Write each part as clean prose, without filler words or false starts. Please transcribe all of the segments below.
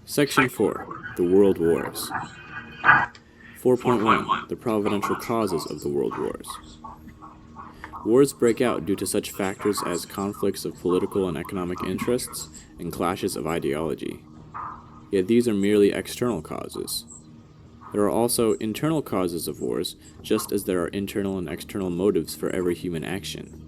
Section 4. The World Wars. 4.1. The Providential Causes of the World Wars. Wars break out due to such factors as conflicts of political and economic interests and clashes of ideology. Yet these are merely external causes. There are also internal causes of wars, just as there are internal and external motives for every human action.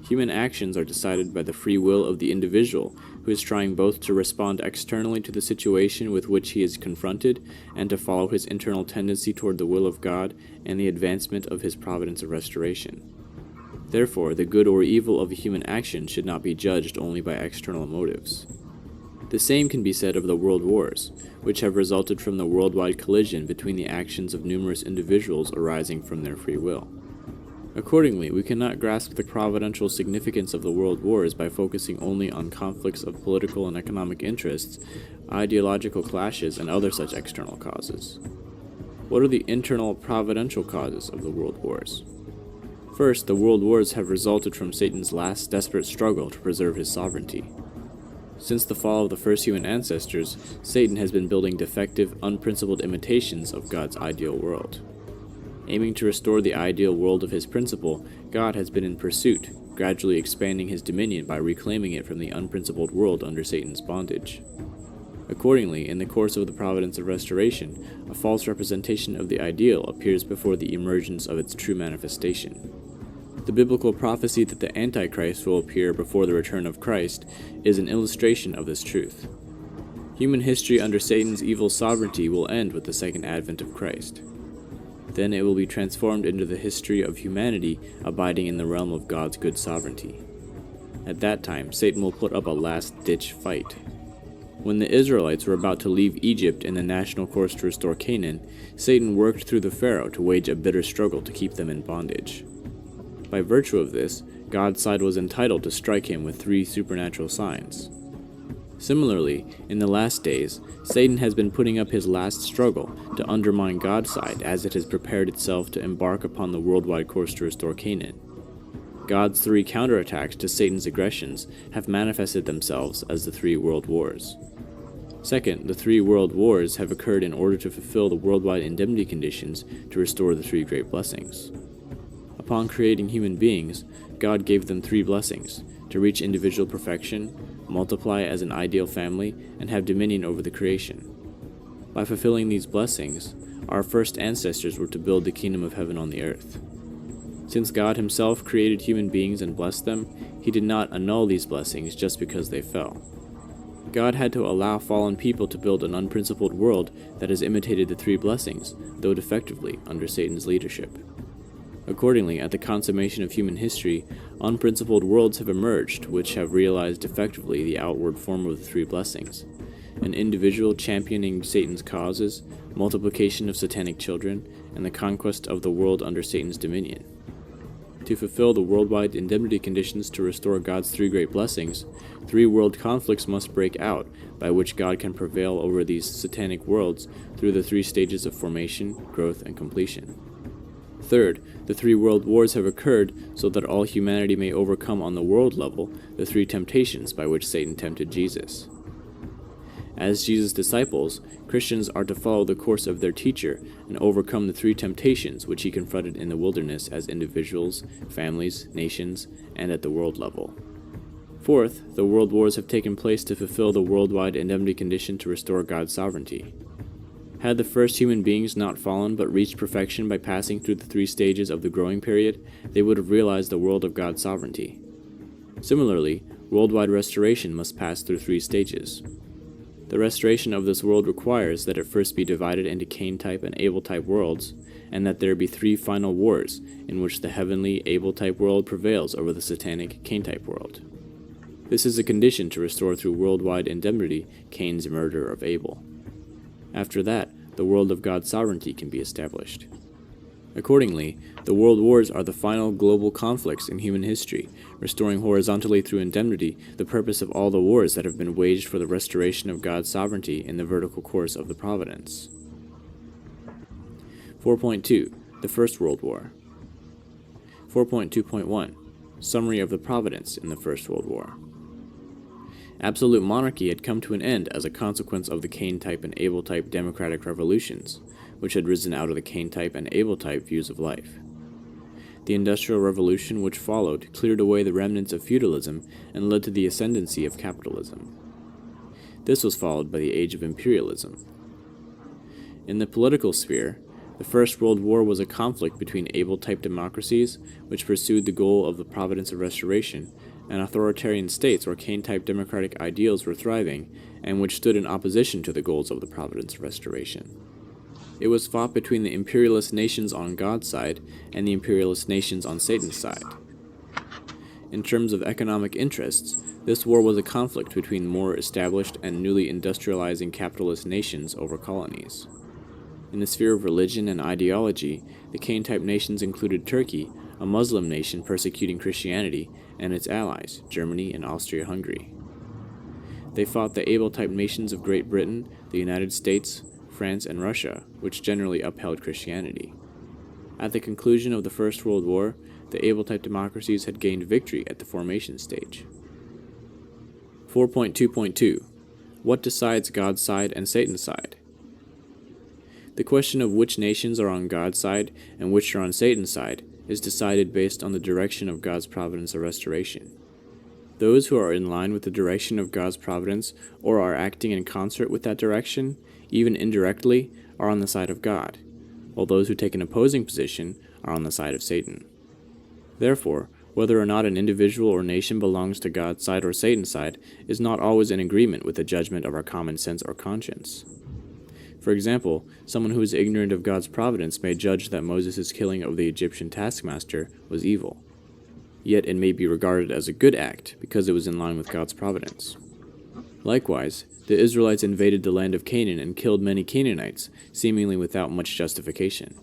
Human actions are decided by the free will of the individual, who is trying both to respond externally to the situation with which he is confronted and to follow his internal tendency toward the will of God and the advancement of his providence of restoration. Therefore, the good or evil of a human action should not be judged only by external motives. The same can be said of the world wars, which have resulted from the worldwide collision between the actions of numerous individuals arising from their free will. Accordingly, we cannot grasp the providential significance of the world wars by focusing only on conflicts of political and economic interests, ideological clashes, and other such external causes. What are the internal providential causes of the world wars? First, the world wars have resulted from Satan's last desperate struggle to preserve his sovereignty. Since the fall of the first human ancestors, Satan has been building defective, unprincipled imitations of God's ideal world. Aiming to restore the ideal world of his principle, God has been in pursuit, gradually expanding his dominion by reclaiming it from the unprincipled world under Satan's bondage. Accordingly, in the course of the providence of restoration, a false representation of the ideal appears before the emergence of its true manifestation. The biblical prophecy that the Antichrist will appear before the return of Christ is an illustration of this truth. Human history under Satan's evil sovereignty will end with the second advent of Christ. Then it will be transformed into the history of humanity abiding in the realm of God's good sovereignty. At that time, Satan will put up a last-ditch fight. When the Israelites were about to leave Egypt in the national course to restore Canaan, Satan worked through the Pharaoh to wage a bitter struggle to keep them in bondage. By virtue of this, God's side was entitled to strike him with 3 supernatural signs. Similarly, in the last days, Satan has been putting up his last struggle to undermine God's side as it has prepared itself to embark upon the worldwide course to restore Canaan. God's 3 counterattacks to Satan's aggressions have manifested themselves as the 3 world wars. Second, the 3 world wars have occurred in order to fulfill the worldwide indemnity conditions to restore the 3 great blessings. Upon creating human beings, God gave them 3 blessings: to reach individual perfection, multiply as an ideal family, and have dominion over the creation. By fulfilling these blessings, our first ancestors were to build the kingdom of heaven on the earth. Since God himself created human beings and blessed them, he did not annul these blessings just because they fell. God had to allow fallen people to build an unprincipled world that has imitated the 3 blessings, though defectively, under Satan's leadership. Accordingly, at the consummation of human history, unprincipled worlds have emerged which have realized effectively the outward form of the 3 blessings: an individual championing Satan's causes, multiplication of satanic children, and the conquest of the world under Satan's dominion. To fulfill the worldwide indemnity conditions to restore God's 3 great blessings, 3 world conflicts must break out by which God can prevail over these satanic worlds through the 3 stages of formation, growth, and completion. Third, the 3 world wars have occurred so that all humanity may overcome on the world level the 3 temptations by which Satan tempted Jesus. As Jesus' disciples, Christians are to follow the course of their teacher and overcome the 3 temptations which he confronted in the wilderness as individuals, families, nations, and at the world level. Fourth, the world wars have taken place to fulfill the worldwide indemnity condition to restore God's sovereignty. Had the first human beings not fallen but reached perfection by passing through the 3 stages of the growing period, they would have realized the world of God's sovereignty. Similarly, worldwide restoration must pass through 3 stages. The restoration of this world requires that it first be divided into Cain-type and Abel-type worlds, and that there be 3 final wars in which the heavenly Abel-type world prevails over the satanic Cain-type world. This is a condition to restore through worldwide indemnity Cain's murder of Abel. After that, the world of God's sovereignty can be established. Accordingly, the world wars are the final global conflicts in human history, restoring horizontally through indemnity the purpose of all the wars that have been waged for the restoration of God's sovereignty in the vertical course of the providence. 4.2. The First World War. 4.2.1. Summary of the providence in the First World War. Absolute monarchy had come to an end as a consequence of the Cain-type and Abel-type democratic revolutions, which had risen out of the Cain-type and Abel-type views of life. The Industrial Revolution which followed cleared away the remnants of feudalism and led to the ascendancy of capitalism. This was followed by the Age of Imperialism. In the political sphere, the First World War was a conflict between Abel-type democracies, which pursued the goal of the providence of restoration, and authoritarian states where Cain-type democratic ideals were thriving, and which stood in opposition to the goals of the providence of restoration. It was fought between the imperialist nations on God's side and the imperialist nations on Satan's side. In terms of economic interests, this war was a conflict between more established and newly industrializing capitalist nations over colonies. In the sphere of religion and ideology, the Cain-type nations included Turkey, a Muslim nation persecuting Christianity, and its allies, Germany and Austria-Hungary. They fought the Abel-type nations of Great Britain, the United States, France, and Russia, which generally upheld Christianity. At the conclusion of the First World War, the Abel-type democracies had gained victory at the formation stage. 4.2.2. What decides God's side and Satan's side? The question of which nations are on God's side and which are on Satan's side is decided based on the direction of God's providence or restoration. Those who are in line with the direction of God's providence or are acting in concert with that direction, even indirectly, are on the side of God, while those who take an opposing position are on the side of Satan. Therefore, whether or not an individual or nation belongs to God's side or Satan's side is not always in agreement with the judgment of our common sense or conscience. For example, someone who is ignorant of God's providence may judge that Moses' killing of the Egyptian taskmaster was evil. Yet it may be regarded as a good act because it was in line with God's providence. Likewise, the Israelites invaded the land of Canaan and killed many Canaanites, seemingly without much justification.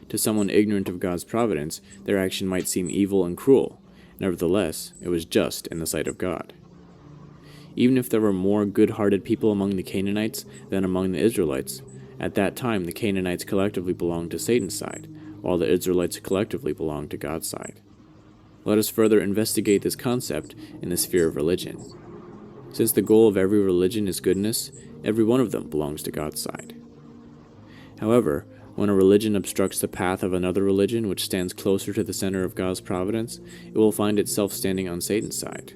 To someone ignorant of God's providence, their action might seem evil and cruel. Nevertheless, it was just in the sight of God. Even if there were more good-hearted people among the Canaanites than among the Israelites, at that time the Canaanites collectively belonged to Satan's side, while the Israelites collectively belonged to God's side. Let us further investigate this concept in the sphere of religion. Since the goal of every religion is goodness, every one of them belongs to God's side. However, when a religion obstructs the path of another religion which stands closer to the center of God's providence, it will find itself standing on Satan's side.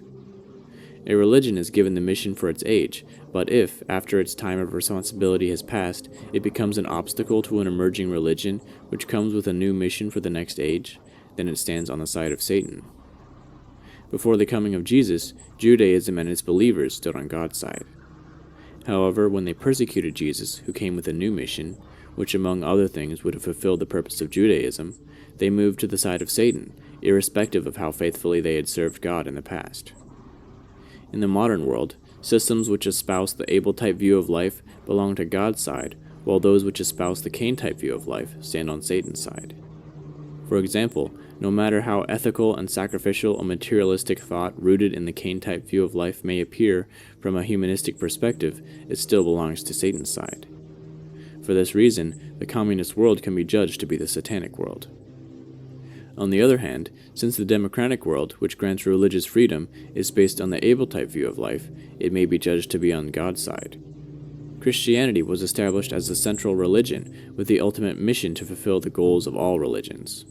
A religion is given the mission for its age, but if, after its time of responsibility has passed, it becomes an obstacle to an emerging religion which comes with a new mission for the next age, then it stands on the side of Satan. Before the coming of Jesus, Judaism and its believers stood on God's side. However, when they persecuted Jesus, who came with a new mission, which among other things would have fulfilled the purpose of Judaism, they moved to the side of Satan, irrespective of how faithfully they had served God in the past. In the modern world, systems which espouse the Abel-type view of life belong to God's side, while those which espouse the Cain-type view of life stand on Satan's side. For example, no matter how ethical and sacrificial a materialistic thought rooted in the Cain-type view of life may appear from a humanistic perspective, it still belongs to Satan's side. For this reason, the communist world can be judged to be the satanic world. On the other hand, since the democratic world, which grants religious freedom, is based on the Abel-type view of life, it may be judged to be on God's side. Christianity was established as the central religion, with the ultimate mission to fulfill the goals of all religions.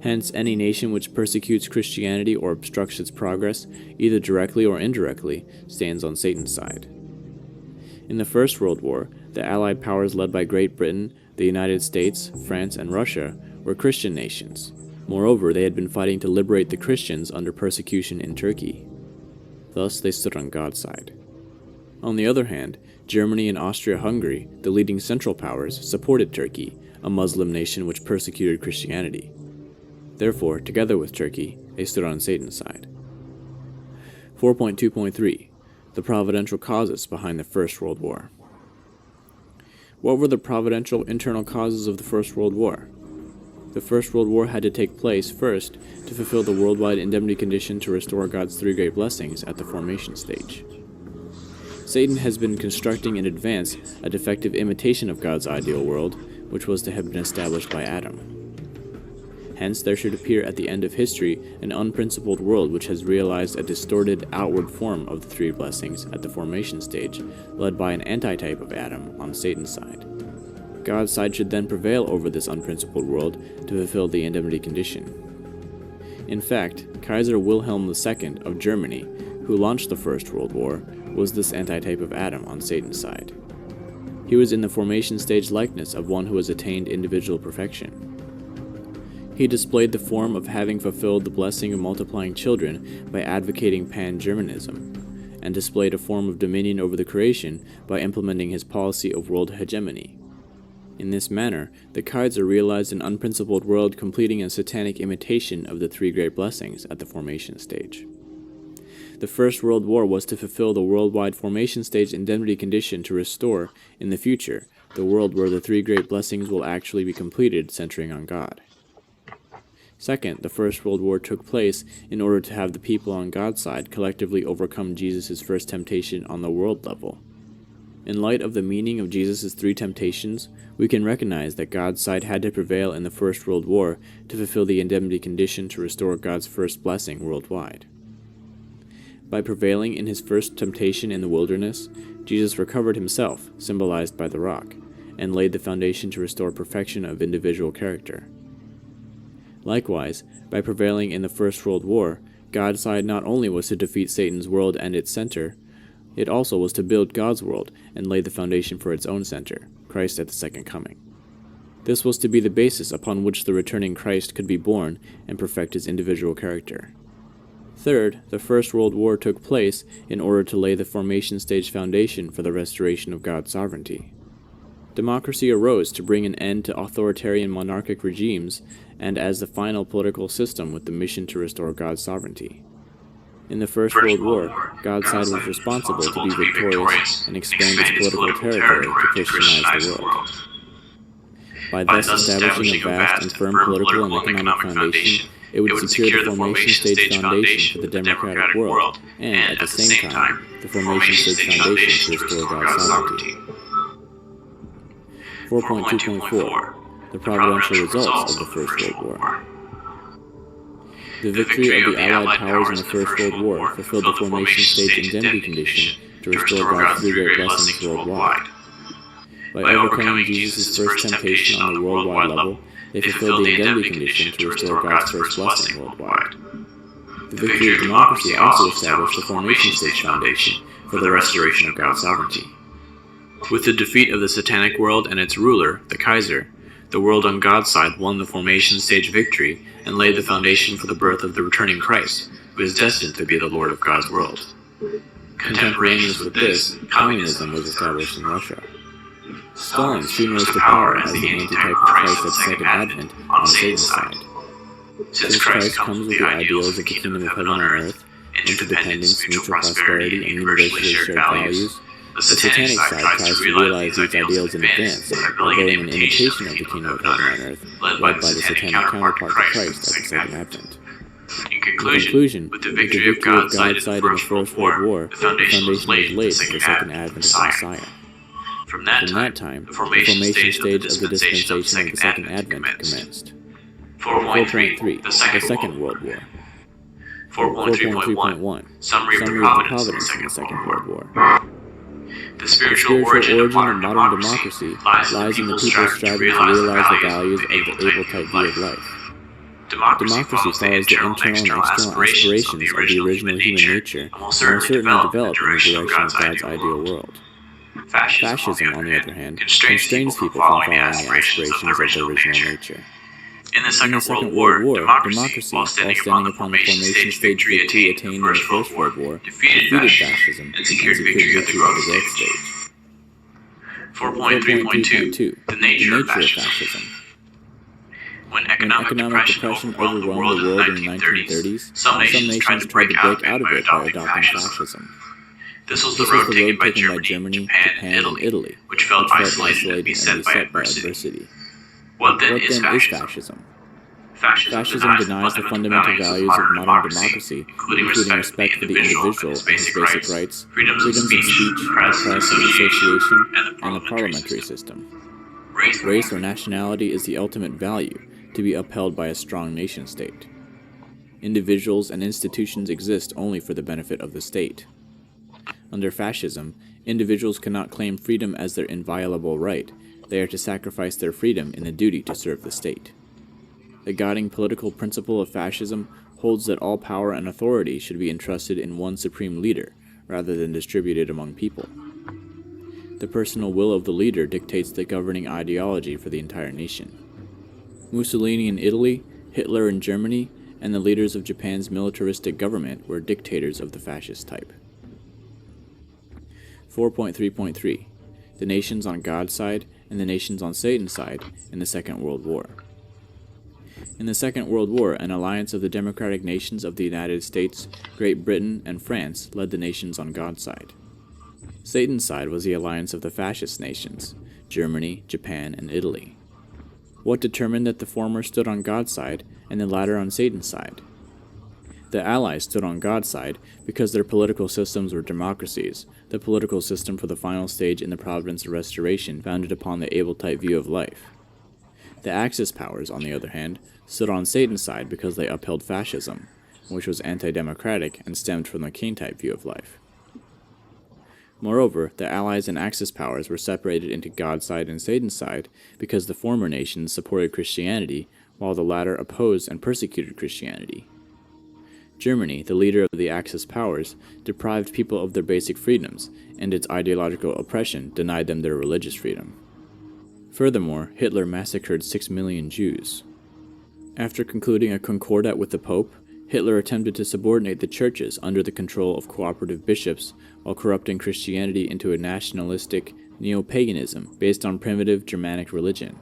Hence, any nation which persecutes Christianity or obstructs its progress, either directly or indirectly, stands on Satan's side. In the First World War, the Allied powers led by Great Britain, the United States, France, and Russia were Christian nations. Moreover, they had been fighting to liberate the Christians under persecution in Turkey. Thus, they stood on God's side. On the other hand, Germany and Austria-Hungary, the leading Central Powers, supported Turkey, a Muslim nation which persecuted Christianity. Therefore, together with Turkey, they stood on Satan's side. 4.2.3. The providential causes behind the First World War. What were the providential internal causes of the First World War? The First World War had to take place first to fulfill the worldwide indemnity condition to restore God's three great blessings at the formation stage. Satan has been constructing in advance a defective imitation of God's ideal world, which was to have been established by Adam. Hence, there should appear at the end of history an unprincipled world which has realized a distorted outward form of the three blessings at the formation stage, led by an antitype of Adam on Satan's side. God's side should then prevail over this unprincipled world to fulfill the indemnity condition. In fact, Kaiser Wilhelm II of Germany, who launched the First World War, was this antitype of Adam on Satan's side. He was in the formation stage likeness of one who has attained individual perfection. He displayed the form of having fulfilled the blessing of multiplying children by advocating pan-Germanism, and displayed a form of dominion over the creation by implementing his policy of world hegemony. In this manner, the Kaiser realized an unprincipled world completing a satanic imitation of the three great blessings at the formation stage. The First World War was to fulfill the worldwide formation stage indemnity condition to restore, in the future, the world where the three great blessings will actually be completed, centering on God. Second, the First World War took place in order to have the people on God's side collectively overcome Jesus' first temptation on the world level. In light of the meaning of Jesus' three temptations, we can recognize that God's side had to prevail in the First World War to fulfill the indemnity condition to restore God's first blessing worldwide. By prevailing in his first temptation in the wilderness, Jesus recovered himself, symbolized by the rock, and laid the foundation to restore perfection of individual character. Likewise, by prevailing in the First World War, God's side not only was to defeat Satan's world and its center, it also was to build God's world and lay the foundation for its own center, Christ at the second coming. This was to be the basis upon which the returning Christ could be born and perfect his individual character. Third, the First World War took place in order to lay the formation stage foundation for the restoration of God's sovereignty. Democracy arose to bring an end to authoritarian monarchic regimes and as the final political system with the mission to restore God's sovereignty. In the First World War, God's side was responsible to be victorious and expand its political territory to Christianize the world. By thus establishing a vast and firm political and economic foundation, it would secure the formation stage foundation for the democratic world and, at the same time, the formation stage foundation to restore God's sovereignty. 4.2.4 The providential results of the First World War. The victory of the Allied powers in the First World War fulfilled the formation stage indemnity condition to restore God's three great blessings worldwide. By overcoming Jesus' first temptation on the worldwide level, they fulfilled the indemnity condition to restore God's first blessing worldwide. The victory of democracy also established the formation stage foundation for the restoration of God's sovereignty. With the defeat of the satanic world and its ruler, the Kaiser, the world on God's side won the formation stage victory and laid the foundation for the birth of the returning Christ, who is destined to be the Lord of God's world. Contemporaneous with this, communism was established in Russia. Stalin soon rose to power as the antitype of Christ at the Second Advent on Satan's side. Since Christ comes with the ideals of the kingdom of heaven on earth, interdependence, mutual prosperity, and universally shared values, the satanic side tries to realize these ideals in advance by building an imitation of the kingdom of heaven on earth, led by the satanic counterpart to Christ at the Second Advent. In conclusion, with the victory of God's side in the First World War, the foundation was laid for the Second Advent of the Messiah. From that time, the formation stage of the dispensation of the Second Advent commenced. 4.3 The Second World War. 4.3.1 Summary of the providence in the Second World War. The spiritual origin of modern democracy lies in the people striving to realize the values of the Abel-type view of life. Democracy follows the internal and external aspirations of the original human nature and will certainly develop in the direction of God's ideal world. Fascism, on the other hand, constrains people from following the aspirations of the original nature. In the Second World War, democracy, while standing upon the formation stage victory attained in the First World War, defeated fascism and secured victory at the growth stage. 4.3.2 The nature of fascism. When economic depression overwhelmed the world in the 1930s, some nations tried to break out of it by adopting fascism. This was the road taken by Germany, Japan, and Italy, which felt isolated and beset by adversity. What then is fascism? Fascism denies the fundamental values of modern democracy, including respect for the individual and his basic rights, freedoms of speech, press and association, and the parliamentary system. Race or nationality is the ultimate value, to be upheld by a strong nation-state. Individuals and institutions exist only for the benefit of the state. Under fascism, individuals cannot claim freedom as their inviolable right. They are to sacrifice their freedom in the duty to serve the state. The guiding political principle of fascism holds that all power and authority should be entrusted in one supreme leader, rather than distributed among people. The personal will of the leader dictates the governing ideology for the entire nation. Mussolini in Italy, Hitler in Germany, and the leaders of Japan's militaristic government were dictators of the fascist type. 4.3.3 The nations on God's side and the nations on Satan's side in the Second World War. In the Second World War, an alliance of the democratic nations of the United States, Great Britain, and France led the nations on God's side. Satan's side was the alliance of the fascist nations, Germany, Japan, and Italy. What determined that the former stood on God's side and the latter on Satan's side? The Allies stood on God's side because their political systems were democracies, the political system for the final stage in the providence of restoration founded upon the Abel-type view of life. The Axis powers, on the other hand, stood on Satan's side because they upheld fascism, which was anti-democratic and stemmed from the Cain-type view of life. Moreover, the Allies and Axis powers were separated into God's side and Satan's side because the former nations supported Christianity, while the latter opposed and persecuted Christianity. Germany, the leader of the Axis powers, deprived people of their basic freedoms, and its ideological oppression denied them their religious freedom. Furthermore, Hitler massacred 6 million Jews. After concluding a concordat with the Pope, Hitler attempted to subordinate the churches under the control of cooperative bishops while corrupting Christianity into a nationalistic neo-paganism based on primitive Germanic religion.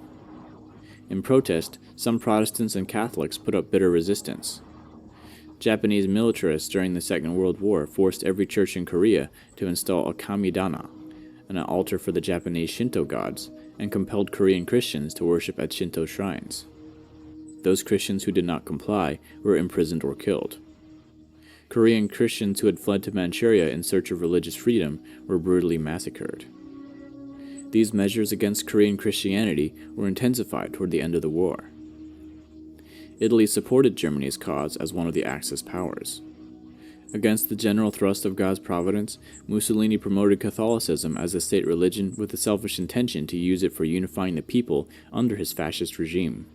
In protest, some Protestants and Catholics put up bitter resistance. Japanese militarists during the Second World War forced every church in Korea to install a kamidana, an altar for the Japanese Shinto gods, and compelled Korean Christians to worship at Shinto shrines. Those Christians who did not comply were imprisoned or killed. Korean Christians who had fled to Manchuria in search of religious freedom were brutally massacred. These measures against Korean Christianity were intensified toward the end of the war. Italy supported Germany's cause as one of the Axis powers. Against the general thrust of God's providence, Mussolini promoted Catholicism as a state religion with the selfish intention to use it for unifying the people under his fascist regime.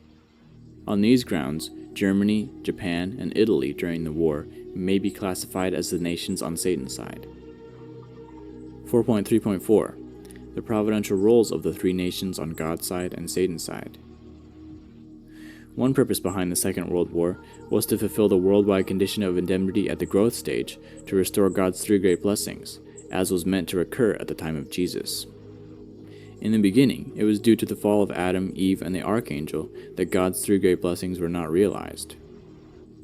On these grounds, Germany, Japan, and Italy during the war may be classified as the nations on Satan's side. 4.3.4 The providential roles of the three nations on God's side and Satan's side. One purpose behind the Second World War was to fulfill the worldwide condition of indemnity at the growth stage to restore God's three great blessings, as was meant to occur at the time of Jesus. In the beginning, it was due to the fall of Adam, Eve, and the archangel that God's three great blessings were not realized.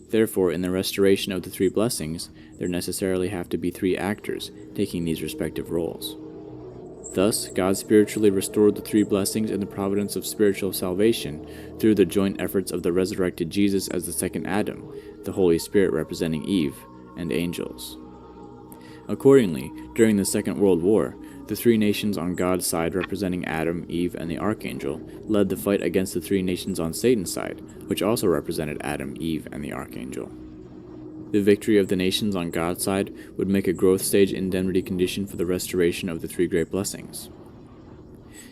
Therefore, in the restoration of the three blessings, there necessarily have to be three actors taking these respective roles. Thus, God spiritually restored the three blessings in the providence of spiritual salvation through the joint efforts of the resurrected Jesus as the second Adam, the Holy Spirit representing Eve, and angels. Accordingly, during the Second World War, the three nations on God's side representing Adam, Eve, and the archangel led the fight against the three nations on Satan's side, which also represented Adam, Eve, and the archangel. The victory of the nations on God's side would make a growth stage indemnity condition for the restoration of the three great blessings.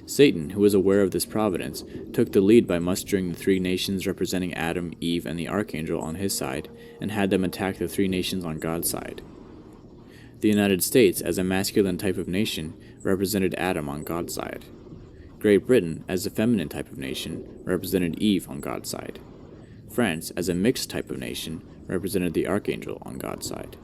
Satan, who was aware of this providence, took the lead by mustering the three nations representing Adam, Eve, and the archangel on his side, and had them attack the three nations on God's side. The United States, as a masculine type of nation, represented Adam on God's side. Great Britain, as a feminine type of nation, represented Eve on God's side. France, as a mixed type of nation, represented the archangel on God's side.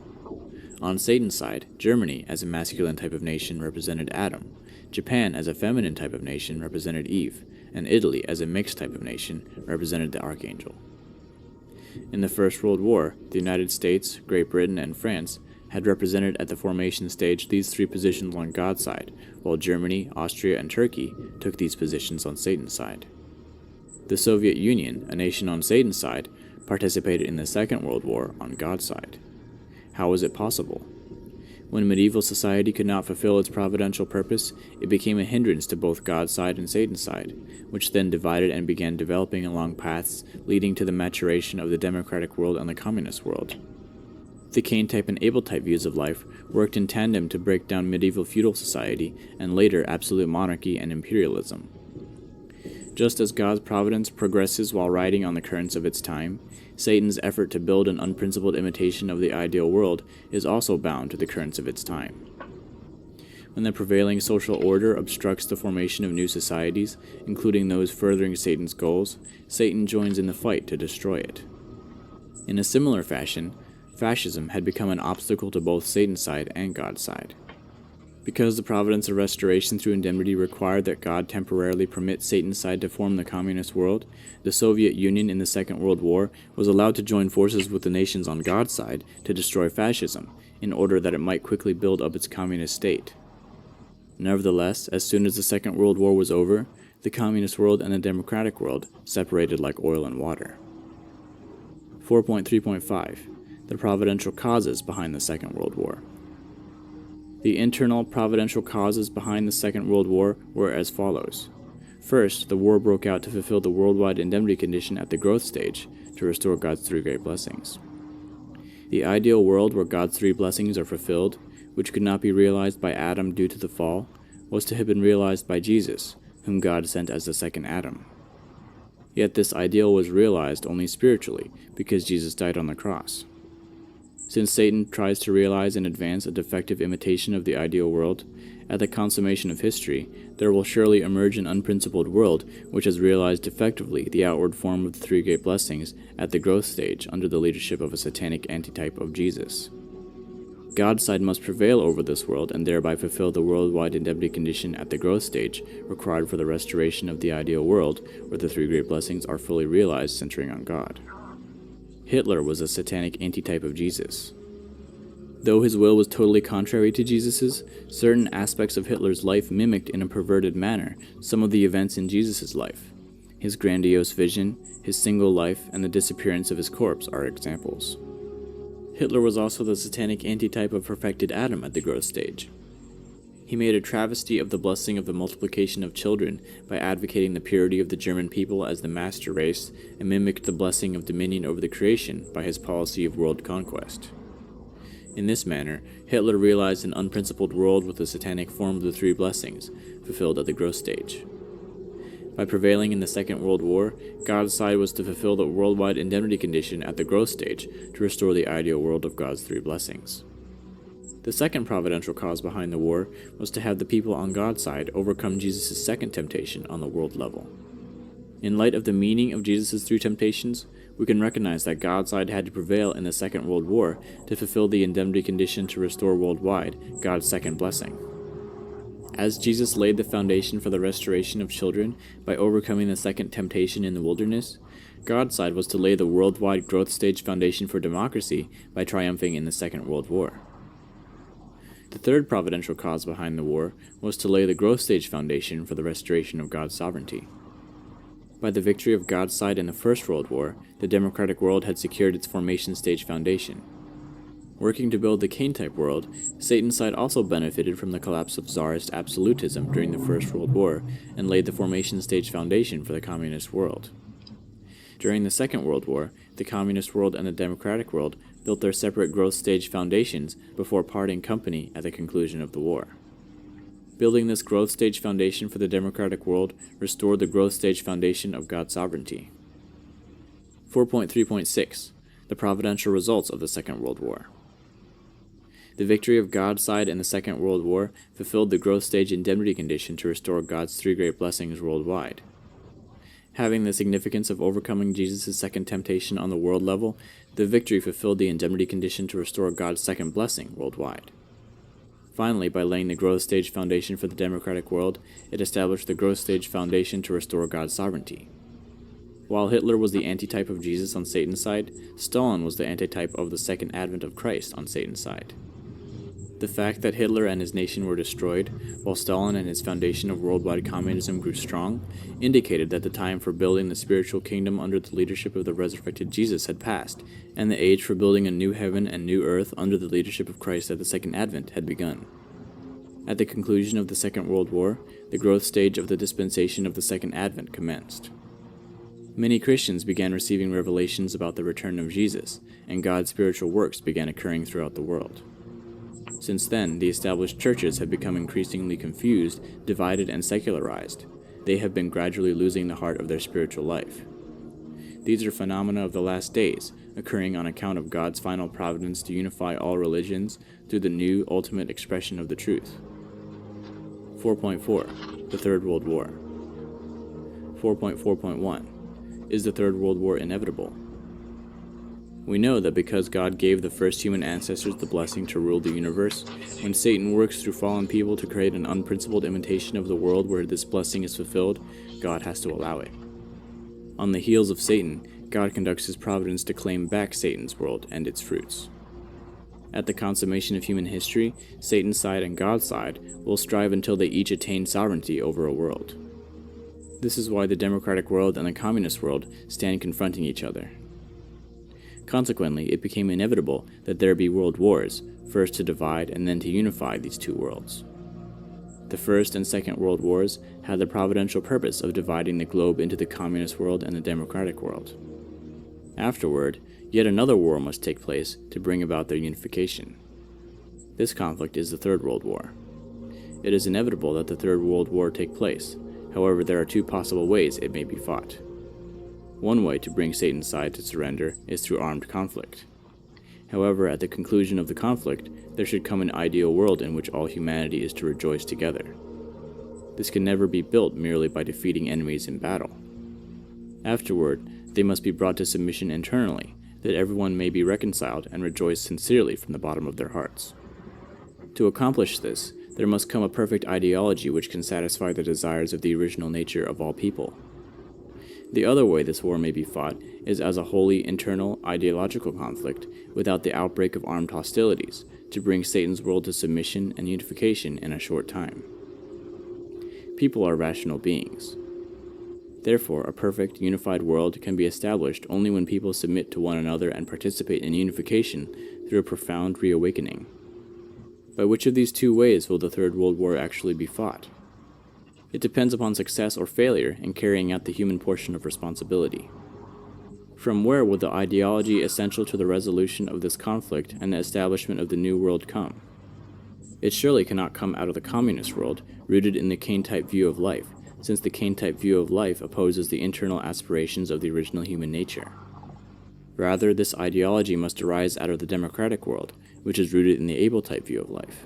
On Satan's side, Germany, as a masculine type of nation, represented Adam. Japan, as a feminine type of nation, represented Eve, and Italy, as a mixed type of nation, represented the archangel. In the First World War, the United States, Great Britain, and France had represented at the formation stage these three positions on God's side, while Germany, Austria, and Turkey took these positions on Satan's side. The Soviet Union, a nation on Satan's side, participated in the Second World War on God's side. How was it possible? When medieval society could not fulfill its providential purpose, it became a hindrance to both God's side and Satan's side, which then divided and began developing along paths leading to the maturation of the democratic world and the communist world. The Cain-type and Abel-type views of life worked in tandem to break down medieval feudal society and later absolute monarchy and imperialism. Just as God's providence progresses while riding on the currents of its time, Satan's effort to build an unprincipled imitation of the ideal world is also bound to the currents of its time. When the prevailing social order obstructs the formation of new societies, including those furthering Satan's goals, Satan joins in the fight to destroy it. In a similar fashion, fascism had become an obstacle to both Satan's side and God's side. Because the providence of restoration through indemnity required that God temporarily permit Satan's side to form the communist world, the Soviet Union in the Second World War was allowed to join forces with the nations on God's side to destroy fascism, in order that it might quickly build up its communist state. Nevertheless, as soon as the Second World War was over, the communist world and the democratic world separated like oil and water. 4.3.5 The providential causes behind the Second World War. The internal providential causes behind the Second World War were as follows. First, the war broke out to fulfill the worldwide indemnity condition at the growth stage to restore God's three great blessings. The ideal world where God's three blessings are fulfilled, which could not be realized by Adam due to the fall, was to have been realized by Jesus, whom God sent as the second Adam. Yet this ideal was realized only spiritually, because Jesus died on the cross. Since Satan tries to realize in advance a defective imitation of the ideal world, at the consummation of history, there will surely emerge an unprincipled world which has realized effectively the outward form of the three great blessings at the growth stage under the leadership of a satanic antitype of Jesus. God's side must prevail over this world and thereby fulfill the worldwide indemnity condition at the growth stage required for the restoration of the ideal world where the three great blessings are fully realized centering on God. Hitler was a satanic antitype of Jesus. Though his will was totally contrary to Jesus's, certain aspects of Hitler's life mimicked in a perverted manner some of the events in Jesus's life. His grandiose vision, his single life, and the disappearance of his corpse are examples. Hitler was also the satanic antitype of perfected Adam at the growth stage. He made a travesty of the blessing of the multiplication of children by advocating the purity of the German people as the master race, and mimicked the blessing of dominion over the creation by his policy of world conquest. In this manner, Hitler realized an unprincipled world with the satanic form of the three blessings, fulfilled at the growth stage. By prevailing in the Second World War, God's side was to fulfill the worldwide indemnity condition at the growth stage to restore the ideal world of God's three blessings. The second providential cause behind the war was to have the people on God's side overcome Jesus' second temptation on the world level. In light of the meaning of Jesus' three temptations, we can recognize that God's side had to prevail in the Second World War to fulfill the indemnity condition to restore worldwide God's second blessing. As Jesus laid the foundation for the restoration of children by overcoming the second temptation in the wilderness, God's side was to lay the worldwide growth stage foundation for democracy by triumphing in the Second World War. The third providential cause behind the war was to lay the growth stage foundation for the restoration of God's sovereignty. By the victory of God's side in the First World War, the democratic world had secured its formation stage foundation. Working to build the Cain-type world, Satan's side also benefited from the collapse of Tsarist absolutism during the First World War and laid the formation stage foundation for the communist world. During the Second World War, the communist world and the democratic world built their separate growth stage foundations before parting company at the conclusion of the war. Building this growth stage foundation for the democratic world restored the growth stage foundation of God's sovereignty. 4.3.6 The providential results of the Second World War. The victory of God's side in the Second World War fulfilled the growth stage indemnity condition to restore God's three great blessings worldwide. Having the significance of overcoming Jesus' second temptation on the world level, the victory fulfilled the indemnity condition to restore God's second blessing worldwide. Finally, by laying the growth stage foundation for the democratic world, it established the growth stage foundation to restore God's sovereignty. While Hitler was the antitype of Jesus on Satan's side, Stalin was the antitype of the second advent of Christ on Satan's side. The fact that Hitler and his nation were destroyed, while Stalin and his foundation of worldwide communism grew strong, indicated that the time for building the spiritual kingdom under the leadership of the resurrected Jesus had passed, and the age for building a new heaven and new earth under the leadership of Christ at the Second Advent had begun. At the conclusion of the Second World War, the growth stage of the dispensation of the Second Advent commenced. Many Christians began receiving revelations about the return of Jesus, and God's spiritual works began occurring throughout the world. Since then, the established churches have become increasingly confused, divided, and secularized. They have been gradually losing the heart of their spiritual life. These are phenomena of the last days, occurring on account of God's final providence to unify all religions through the new, ultimate expression of the truth. 4.4. The Third World War. 4.4.1. Is the Third World War inevitable? We know that because God gave the first human ancestors the blessing to rule the universe, when Satan works through fallen people to create an unprincipled imitation of the world where this blessing is fulfilled, God has to allow it. On the heels of Satan, God conducts his providence to claim back Satan's world and its fruits. At the consummation of human history, Satan's side and God's side will strive until they each attain sovereignty over a world. This is why the democratic world and the communist world stand confronting each other. Consequently, it became inevitable that there be world wars, first to divide and then to unify these two worlds. The First and Second World Wars had the providential purpose of dividing the globe into the communist world and the democratic world. Afterward, yet another war must take place to bring about their unification. This conflict is the Third World War. It is inevitable that the Third World War take place. However, there are two possible ways it may be fought. One way to bring Satan's side to surrender is through armed conflict. However, at the conclusion of the conflict, there should come an ideal world in which all humanity is to rejoice together. This can never be built merely by defeating enemies in battle. Afterward, they must be brought to submission internally, that everyone may be reconciled and rejoice sincerely from the bottom of their hearts. To accomplish this, there must come a perfect ideology which can satisfy the desires of the original nature of all people. The other way this war may be fought is as a wholly internal ideological conflict without the outbreak of armed hostilities, to bring Satan's world to submission and unification in a short time. People are rational beings. Therefore, a perfect, unified world can be established only when people submit to one another and participate in unification through a profound reawakening. By which of these two ways will the Third World War actually be fought? It depends upon success or failure in carrying out the human portion of responsibility. From where will the ideology essential to the resolution of this conflict and the establishment of the new world come? It surely cannot come out of the communist world, rooted in the Cain-type view of life, since the Cain-type view of life opposes the internal aspirations of the original human nature. Rather, this ideology must arise out of the democratic world, which is rooted in the Abel-type view of life.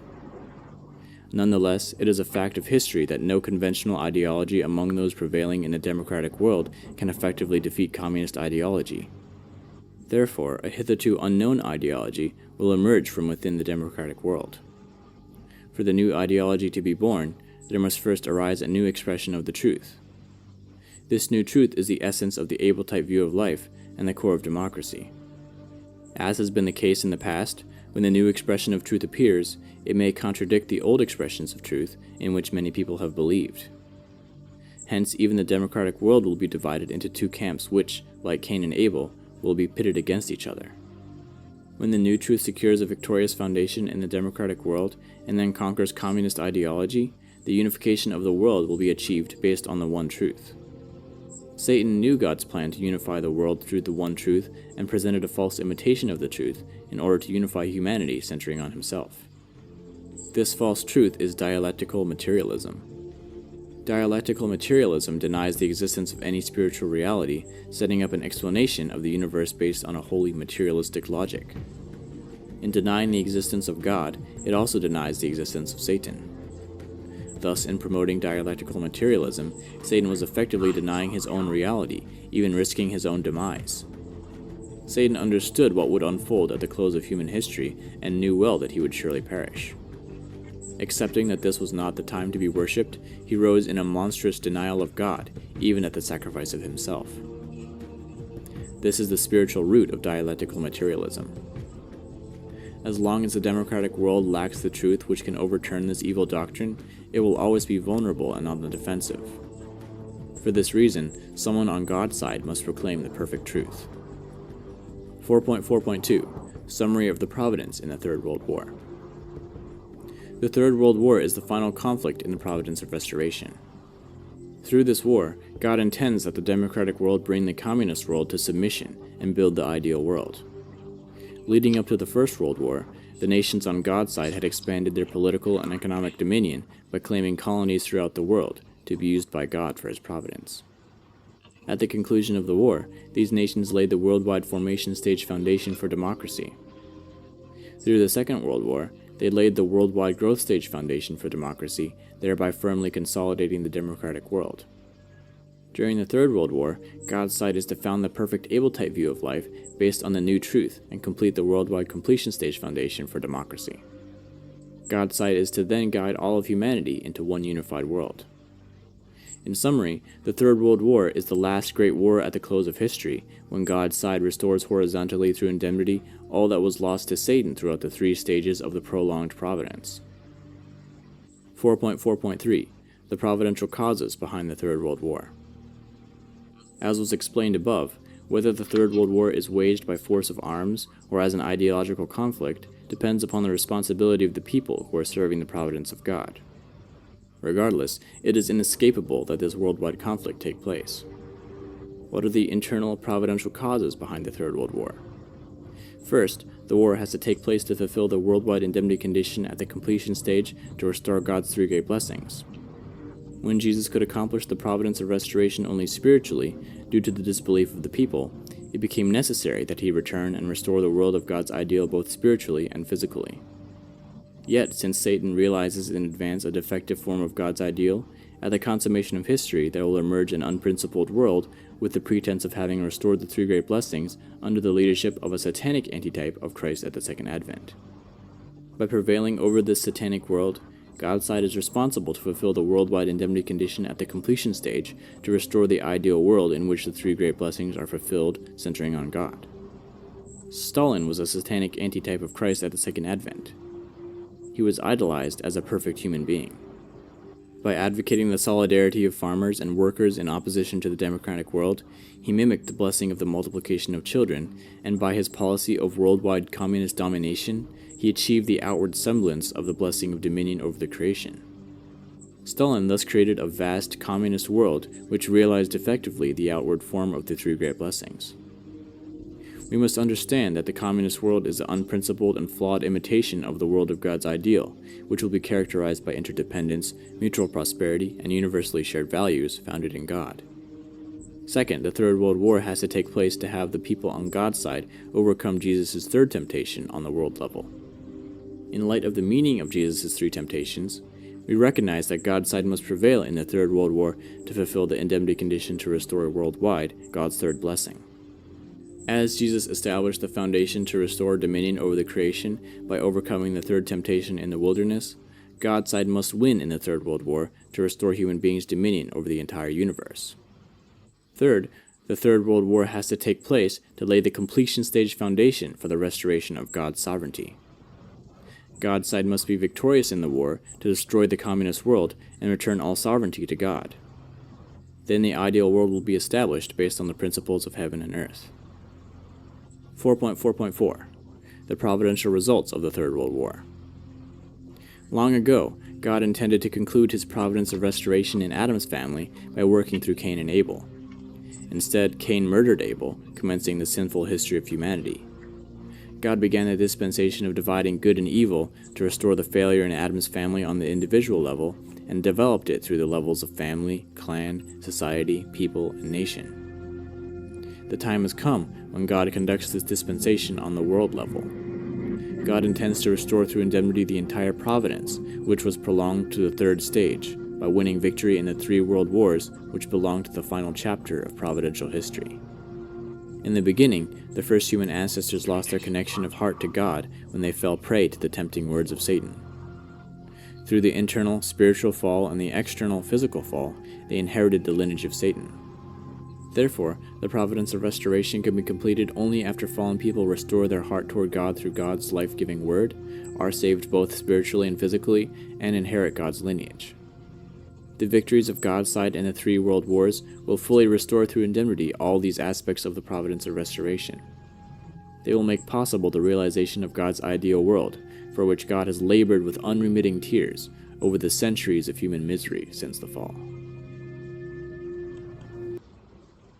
Nonetheless, it is a fact of history that no conventional ideology among those prevailing in the democratic world can effectively defeat communist ideology. Therefore, a hitherto unknown ideology will emerge from within the democratic world. For the new ideology to be born, there must first arise a new expression of the truth. This new truth is the essence of the Abel-type view of life and the core of democracy. As has been the case in the past, when the new expression of truth appears, it may contradict the old expressions of truth in which many people have believed. Hence, even the democratic world will be divided into two camps which, like Cain and Abel, will be pitted against each other. When the new truth secures a victorious foundation in the democratic world and then conquers communist ideology, the unification of the world will be achieved based on the one truth. Satan knew God's plan to unify the world through the one truth and presented a false imitation of the truth in order to unify humanity centering on himself. This false truth is dialectical materialism. Dialectical materialism denies the existence of any spiritual reality, setting up an explanation of the universe based on a wholly materialistic logic. In denying the existence of God, it also denies the existence of Satan. Thus, in promoting dialectical materialism, Satan was effectively denying his own reality, even risking his own demise. Satan understood what would unfold at the close of human history and knew well that he would surely perish. Accepting that this was not the time to be worshipped, he rose in a monstrous denial of God, even at the sacrifice of himself. This is the spiritual root of dialectical materialism. As long as the democratic world lacks the truth which can overturn this evil doctrine, it will always be vulnerable and on the defensive. For this reason, someone on God's side must proclaim the perfect truth. 4.4.2 Summary of the Providence in the Third World War. The Third World War is the final conflict in the providence of restoration. Through this war, God intends that the democratic world bring the communist world to submission and build the ideal world. Leading up to the First World War, the nations on God's side had expanded their political and economic dominion by claiming colonies throughout the world to be used by God for his providence. At the conclusion of the war, these nations laid the worldwide formation stage foundation for democracy. Through the Second World War, they laid the worldwide growth stage foundation for democracy, thereby firmly consolidating the democratic world. During the Third World War, God's side is to found the perfect able-type view of life based on the new truth and complete the worldwide completion stage foundation for democracy. God's side is to then guide all of humanity into one unified world. In summary, the Third World War is the last great war at the close of history, when God's side restores horizontally through indemnity all that was lost to Satan throughout the three stages of the prolonged providence. 4.4.3 The Providential Causes behind the Third World War. As was explained above, whether the Third World War is waged by force of arms or as an ideological conflict depends upon the responsibility of the people who are serving the providence of God. Regardless, it is inescapable that this worldwide conflict take place. What are the internal providential causes behind the Third World War? First, the war has to take place to fulfill the worldwide indemnity condition at the completion stage to restore God's three great blessings. When Jesus could accomplish the providence of restoration only spiritually, due to the disbelief of the people, it became necessary that he return and restore the world of God's ideal both spiritually and physically. Yet, since Satan realizes in advance a defective form of God's ideal, at the consummation of history there will emerge an unprincipled world with the pretense of having restored the three great blessings under the leadership of a satanic antitype of Christ at the Second Advent. By prevailing over this satanic world, God's side is responsible to fulfill the worldwide indemnity condition at the completion stage to restore the ideal world in which the three great blessings are fulfilled, centering on God. Stalin was a satanic antitype of Christ at the Second Advent. He was idolized as a perfect human being. By advocating the solidarity of farmers and workers in opposition to the democratic world, he mimicked the blessing of the multiplication of children, and by his policy of worldwide communist domination, he achieved the outward semblance of the blessing of dominion over the creation. Stalin thus created a vast communist world which realized effectively the outward form of the three great blessings. We must understand that the communist world is an unprincipled and flawed imitation of the world of God's ideal, which will be characterized by interdependence, mutual prosperity, and universally shared values founded in God. Second, the Third World War has to take place to have the people on God's side overcome Jesus' third temptation on the world level. In light of the meaning of Jesus' three temptations, we recognize that God's side must prevail in the Third World War to fulfill the indemnity condition to restore worldwide God's third blessing. As Jesus established the foundation to restore dominion over the creation by overcoming the third temptation in the wilderness, God's side must win in the Third World War to restore human beings' dominion over the entire universe. Third, the Third World War has to take place to lay the completion stage foundation for the restoration of God's sovereignty. God's side must be victorious in the war to destroy the communist world and return all sovereignty to God. Then the ideal world will be established based on the principles of heaven and earth. 4.4.4 The Providential Results of the Third World War. Long ago, God intended to conclude his providence of restoration in Adam's family by working through Cain and Abel. Instead, Cain murdered Abel, commencing the sinful history of humanity. God began the dispensation of dividing good and evil to restore the failure in Adam's family on the individual level, and developed it through the levels of family, clan, society, people, and nation. The time has come when God conducts this dispensation on the world level. God intends to restore through indemnity the entire providence, which was prolonged to the third stage, by winning victory in the three world wars which belong to the final chapter of providential history. In the beginning, the first human ancestors lost their connection of heart to God when they fell prey to the tempting words of Satan. Through the internal spiritual fall and the external physical fall, they inherited the lineage of Satan. Therefore, the providence of restoration can be completed only after fallen people restore their heart toward God through God's life-giving word, are saved both spiritually and physically, and inherit God's lineage. The victories of God's side in the 3 world wars will fully restore through indemnity all these aspects of the providence of restoration. They will make possible the realization of God's ideal world, for which God has labored with unremitting tears over the centuries of human misery since the fall.